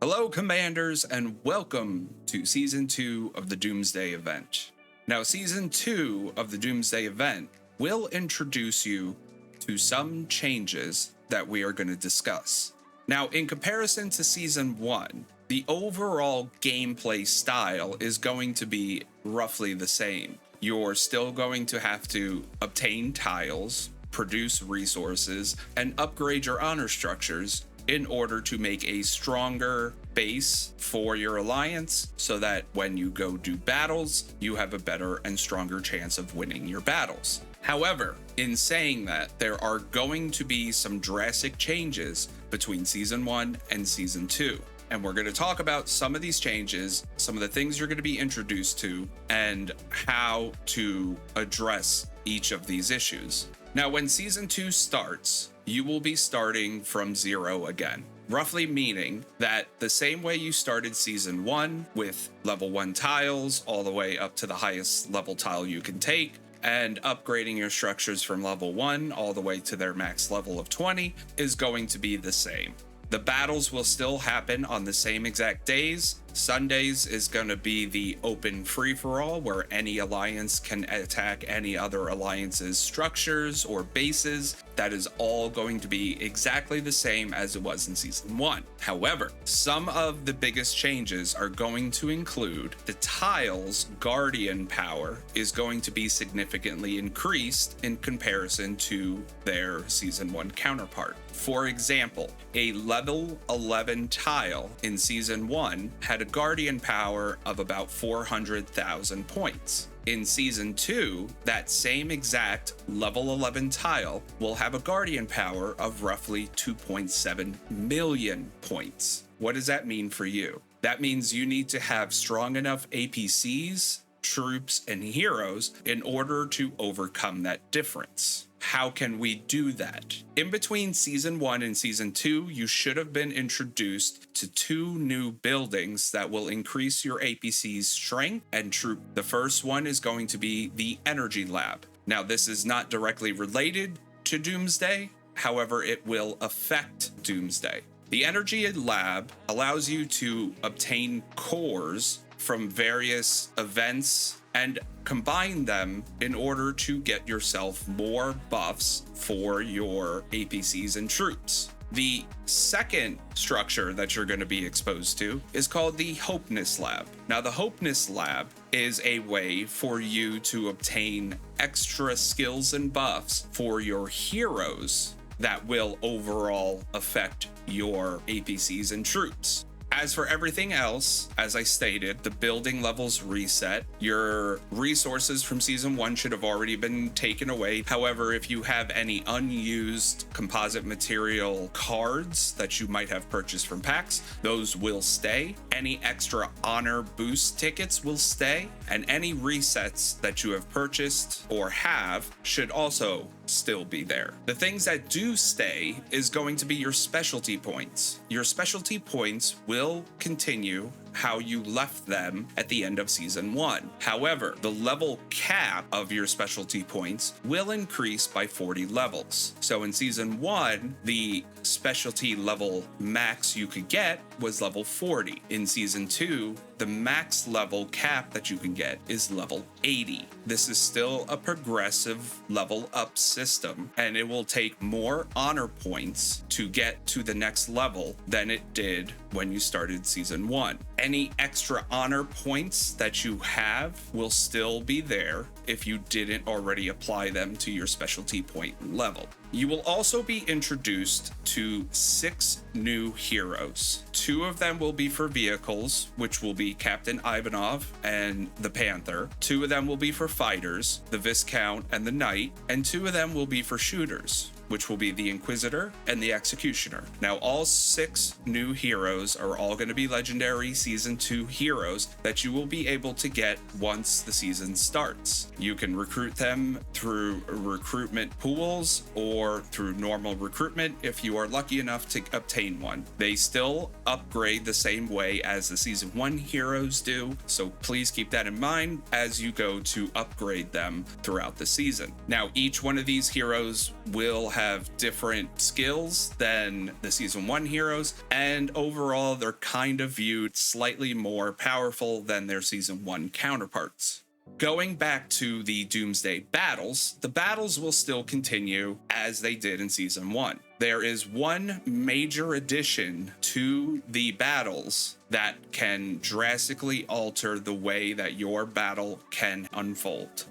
Hello, Commanders, and welcome to Season 2 of the Doomsday event. Now, Season 2 of the Doomsday event will introduce you to some changes that we are going to discuss. Now, in comparison to Season 1, the overall gameplay style is going to be roughly the same. You're still going to have to obtain tiles, produce resources, and upgrade your honor structures in order to make a stronger base for your alliance so that when you go do battles, you have a better and stronger chance of winning your battles. However, in saying that, there are going to be some drastic changes between Season 1 and Season 2. And we're going to talk about some of these changes, some of the things you're going to be introduced to, and how to address each of these issues. Now, when Season 2 starts, you will be starting from zero again. Roughly meaning that the same way you started Season 1 with level 1 tiles all the way up to the highest level tile you can take, and upgrading your structures from level 1 all the way to their max level of 20 is going to be the same. The battles will still happen on the same exact days. Sundays is going to be the open free-for-all where any alliance can attack any other alliance's structures or bases. That is all going to be exactly the same as it was in Season 1. However, some of the biggest changes are going to include the tiles' guardian power is going to be significantly increased in comparison to their Season 1 counterpart. For example, a level 11 tile in Season 1 had a guardian power of about 400,000 points. In Season 2, that same exact level 11 tile will have a guardian power of roughly 2.7 million points. What does that mean for you? That means you need to have strong enough APCs, troops, and heroes in order to overcome that difference. How can we do that? In between Season 1 and Season 2, you should have been introduced to 2 new buildings that will increase your APC's strength and troop. The first one is going to be the Energy Lab. Now, this is not directly related to Doomsday, however, it will affect Doomsday. The Energy Lab allows you to obtain cores from various events and combine them in order to get yourself more buffs for your APCs and troops. The second structure that you're going to be exposed to is called the Hopeness Lab. Now, the Hopeness Lab is a way for you to obtain extra skills and buffs for your heroes that will overall affect your APCs and troops. As for everything else, as I stated, the building levels reset. Your resources from Season 1 should have already been taken away. However, if you have any unused composite material cards that you might have purchased from packs, those will stay. Any extra honor boost tickets will stay. And any resets that you have purchased or have should also still be there. The things that do stay is going to be your specialty points. Your specialty points will continue how you left them at the end of Season 1. However, the level cap of your specialty points will increase by 40 levels. So in Season 1, the specialty level max you could get was level 40. In Season 2, the max level cap that you can get is level 80. This is still a progressive level up system, and it will take more honor points to get to the next level than it did when you started Season 1. Any extra honor points that you have will still be there if you didn't already apply them to your specialty point level. You will also be introduced to 6 new heroes. 2 of them will be for vehicles, which will be Captain Ivanov and the Panther. 2 of them will be for fighters, the Viscount and the Knight, and 2 of them will be for shooters, which will be the Inquisitor and the Executioner. Now, all 6 new heroes are all going to be legendary Season 2 heroes that you will be able to get once the season starts. You can recruit them through recruitment pools or through normal recruitment if you are lucky enough to obtain one. They still upgrade the same way as the Season 1 heroes do, so please keep that in mind as you go to upgrade them throughout the season. Now, each one of these heroes will have have different skills than the season 1 heroes, and overall they're kind of viewed slightly more powerful than their season 1 counterparts. Going back to the Doomsday battles, the battles will still continue as they did in season 1. There is one major addition to the battles that can drastically alter the way that your battle can unfold.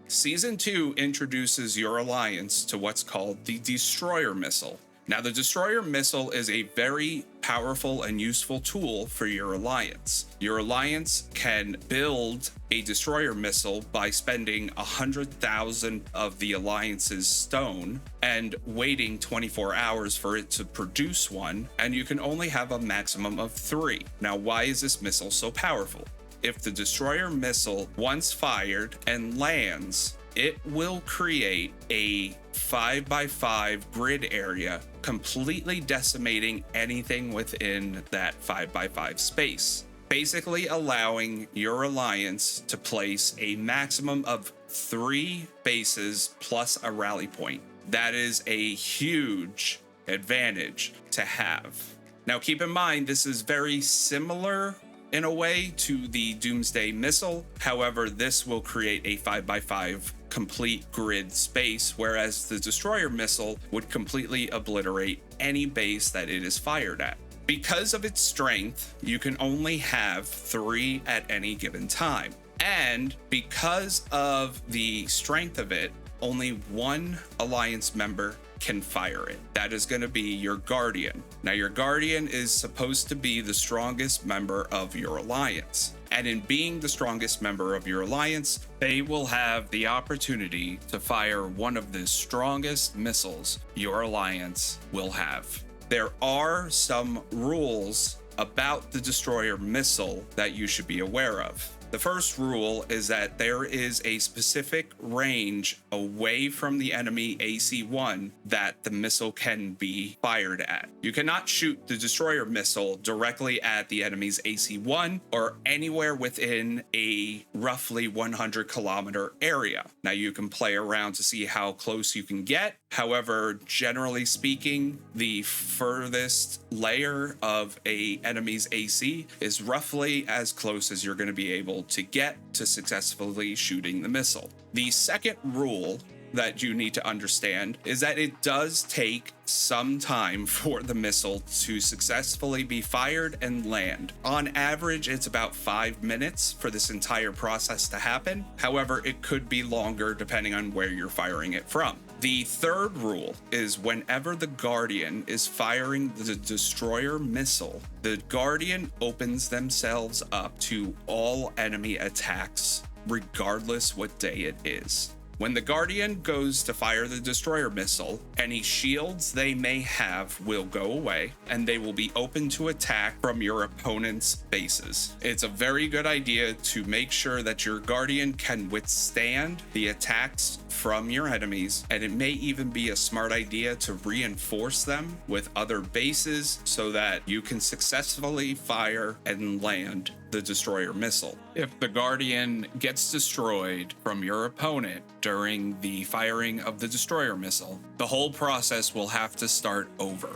Season 2 introduces your alliance to what's called the Destroyer Missile. Now, the Destroyer Missile is a very powerful and useful tool for your alliance. Your alliance can build a Destroyer Missile by spending 100,000 of the alliance's stone and waiting 24 hours for it to produce one, and you can only have a maximum of 3. Now, why is this missile so powerful? If the Destroyer Missile, once fired and lands, it will create a 5x5 grid area, completely decimating anything within that 5x5 space, basically allowing your alliance to place a maximum of 3 bases plus a rally point. That is a huge advantage to have. Now, keep in mind, this is very similar in a way to the Doomsday Missile. However, this will create a 5x5 complete grid space, whereas the Destroyer Missile would completely obliterate any base that it is fired at. Because of its strength, you can only have 3 at any given time. And because of the strength of it, only one alliance member can fire it. That is going to be your Guardian. Now, your Guardian is supposed to be the strongest member of your alliance. And in being the strongest member of your alliance, they will have the opportunity to fire one of the strongest missiles your alliance will have. There are some rules about the Destroyer Missile that you should be aware of. The first rule is that there is a specific range away from the enemy AC-1 that the missile can be fired at. You cannot shoot the Destroyer Missile directly at the enemy's AC-1 or anywhere within a roughly 100-kilometer area. Now, you can play around to see how close you can get. However, generally speaking, the furthest layer of an enemy's AC is roughly as close as you're going to be able to get to successfully shooting the missile. The second rule that you need to understand is that it does take some time for the missile to successfully be fired and land. On average, it's about 5 minutes for this entire process to happen. However, it could be longer depending on where you're firing it from. The third rule is whenever the Guardian is firing the Destroyer Missile, the Guardian opens themselves up to all enemy attacks, regardless what day it is. When the Guardian goes to fire the Destroyer Missile, any shields they may have will go away, and they will be open to attack from your opponent's bases. It's a very good idea to make sure that your Guardian can withstand the attacks from your enemies, and it may even be a smart idea to reinforce them with other bases so that you can successfully fire and land the Destroyer Missile. If the Guardian gets destroyed from your opponent during the firing of the Destroyer Missile, the whole process will have to start over.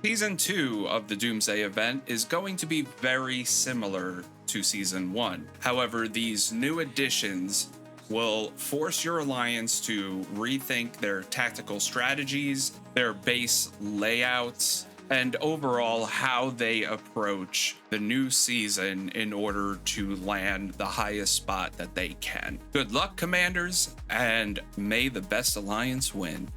Season 2 of the Doomsday event is going to be very similar to Season 1. However, these new additions will force your alliance to rethink their tactical strategies, their base layouts, and overall how they approach the new season in order to land the highest spot that they can. Good luck, Commanders, and may the best alliance win.